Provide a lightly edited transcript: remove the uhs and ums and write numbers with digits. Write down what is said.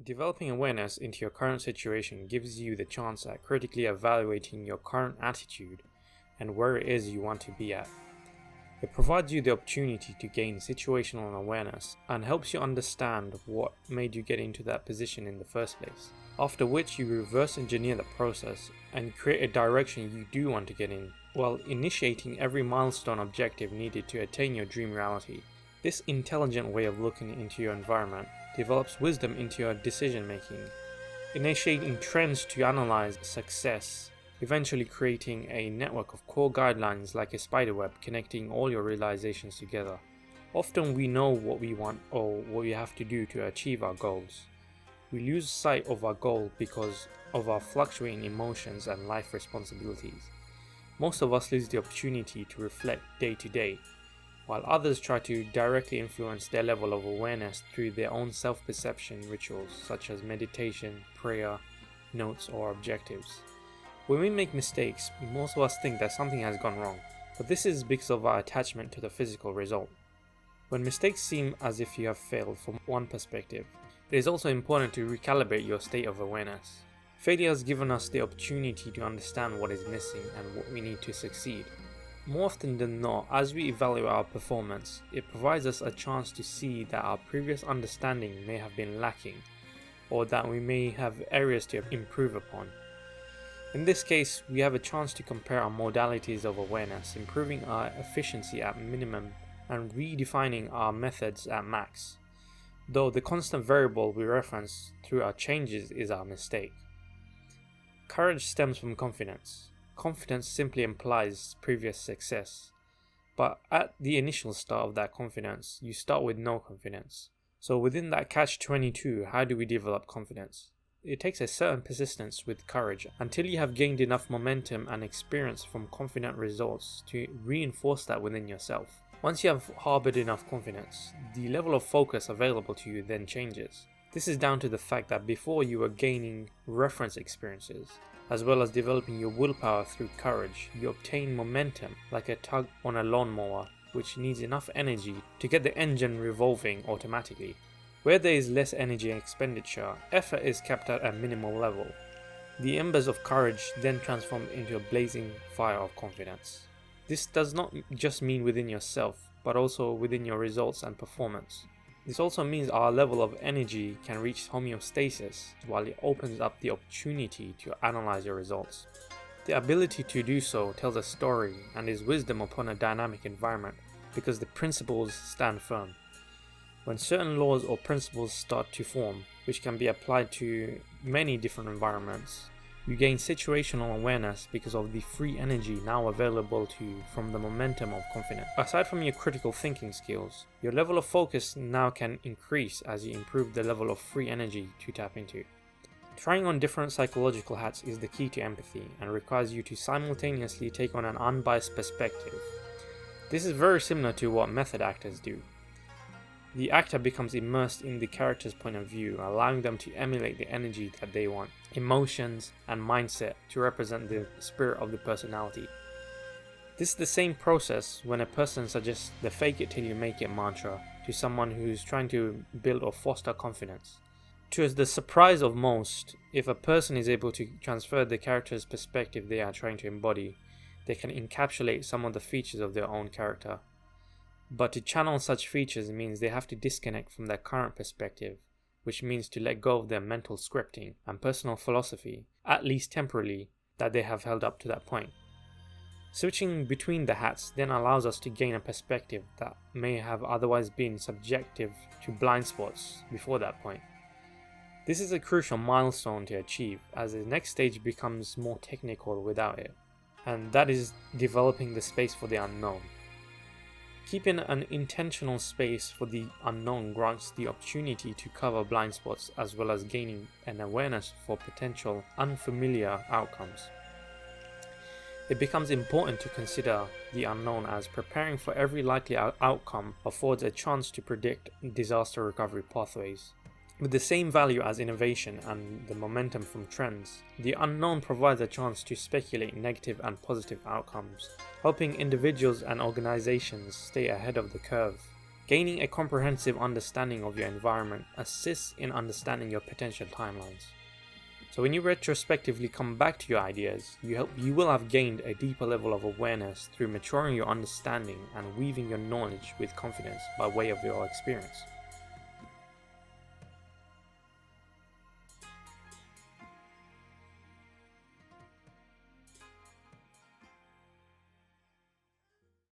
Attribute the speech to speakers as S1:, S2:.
S1: Developing awareness into your current situation gives you the chance at critically evaluating your current attitude and where it is you want to be at. It provides you the opportunity to gain situational awareness and helps you understand what made you get into that position in the first place. After which you reverse engineer the process and create a direction you do want to get in, while initiating every milestone objective needed to attain your dream reality. This intelligent way of looking into your environment develops wisdom into your decision making, initiating trends to analyze success, eventually creating a network of core guidelines like a spiderweb connecting all your realizations together. Often we know what we want or what we have to do to achieve our goals. We lose sight of our goal because of our fluctuating emotions and life responsibilities. Most of us lose the opportunity to reflect day to day, while others try to directly influence their level of awareness through their own self-perception rituals such as meditation, prayer, notes, or objectives. When we make mistakes, most of us think that something has gone wrong, but this is because of our attachment to the physical result. When mistakes seem as if you have failed from one perspective, it is also important to recalibrate your state of awareness. Failure has given us the opportunity to understand what is missing and what we need to succeed. More often than not, as we evaluate our performance, it provides us a chance to see that our previous understanding may have been lacking, or that we may have areas to improve upon. In this case, we have a chance to compare our modalities of awareness, improving our efficiency at minimum and redefining our methods at max, though the constant variable we reference through our changes is our mistake. Courage stems from confidence. Confidence simply implies previous success, but at the initial start of that confidence, you start with no confidence. So within that catch-22, how do we develop confidence? It takes a certain persistence with courage until you have gained enough momentum and experience from confident results to reinforce that within yourself. Once you have harbored enough confidence, the level of focus available to you then changes. This is down to the fact that before you were gaining reference experiences, as well as developing your willpower through courage, you obtain momentum like a tug on a lawnmower, which needs enough energy to get the engine revolving automatically. Where there is less energy expenditure, effort is kept at a minimal level. The embers of courage then transform into a blazing fire of confidence. This does not just mean within yourself, but also within your results and performance. This also means our level of energy can reach homeostasis, while it opens up the opportunity to analyze your results. The ability to do so tells a story and is wisdom upon a dynamic environment, because the principles stand firm. When certain laws or principles start to form, which can be applied to many different environments, you gain situational awareness because of the free energy now available to you from the momentum of confidence. Aside from your critical thinking skills, your level of focus now can increase as you improve the level of free energy to tap into. Trying on different psychological hats is the key to empathy and requires you to simultaneously take on an unbiased perspective. This is very similar to what method actors do. The actor becomes immersed in the character's point of view, allowing them to emulate the energy that they want, emotions, and mindset to represent the spirit of the personality. This is the same process when a person suggests the fake it till you make it mantra to someone who's trying to build or foster confidence. To the surprise of most, if a person is able to transfer the character's perspective they are trying to embody, they can encapsulate some of the features of their own character. But to channel such features means they have to disconnect from their current perspective, which means to let go of their mental scripting and personal philosophy, at least temporarily, that they have held up to that point. Switching between the hats then allows us to gain a perspective that may have otherwise been subjective to blind spots before that point. This is a crucial milestone to achieve, as the next stage becomes more technical without it, and that is developing the space for the unknown. Keeping an intentional space for the unknown grants the opportunity to cover blind spots as well as gaining an awareness for potential unfamiliar outcomes. It becomes important to consider the unknown, as preparing for every likely outcome affords a chance to predict disaster recovery pathways. With the same value as innovation and the momentum from trends, the unknown provides a chance to speculate negative and positive outcomes, helping individuals and organizations stay ahead of the curve. Gaining a comprehensive understanding of your environment assists in understanding your potential timelines. So when you retrospectively come back to your ideas, you will have gained a deeper level of awareness through maturing your understanding and weaving your knowledge with confidence by way of your experience.